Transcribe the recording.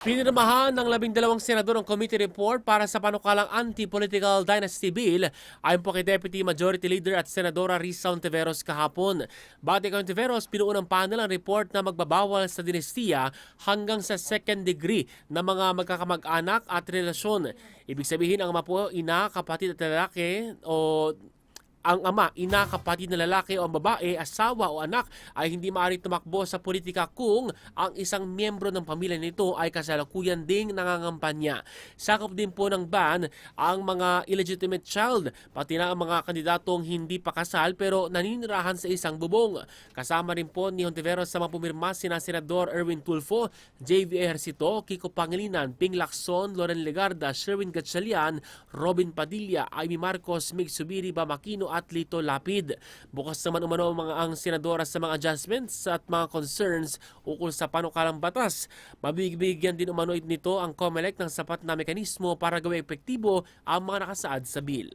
Pinirmahan ng 12 senador ang committee report para sa panukalang Anti-Political Dynasty Bill ayon po kay Deputy Majority Leader at Senadora Risa Ontiveros kahapon. Batay kay Ontiveros, pinuunang panel ang report na magbabawal sa dinastiya hanggang sa second degree na mga magkakamag-anak at relasyon. Ibig sabihin ang ama po, ina, kapatid at lalaki o ang ama, ina, kapatid na lalaki o babae, asawa o anak ay hindi maaaring tumakbo sa politika kung ang isang miyembro ng pamilya nito ay kasalukuyan ding nangangampanya. Sakop din po ng ban ang mga illegitimate child, pati na ang mga kandidatong hindi pa kasal pero naninirahan sa isang bubong. Kasama rin po ni Hontiveros sa mga pumirma sina Senador Erwin Tulfo, J.V. Ejercito, Kiko Pangilinan, Ping Lacson, Loren Legarda, Sherwin Gatchalian, Robin Padilla, Amy Marcos, Mig Subiri, Bamakino at Lito Lapid. Bukas naman umano ang senadora sa mga adjustments at mga concerns ukol sa panukalang batas. Mabibigyan din umano nito ang COMELEC ng sapat na mekanismo para gawing epektibo ang mga nakasaad sa bill.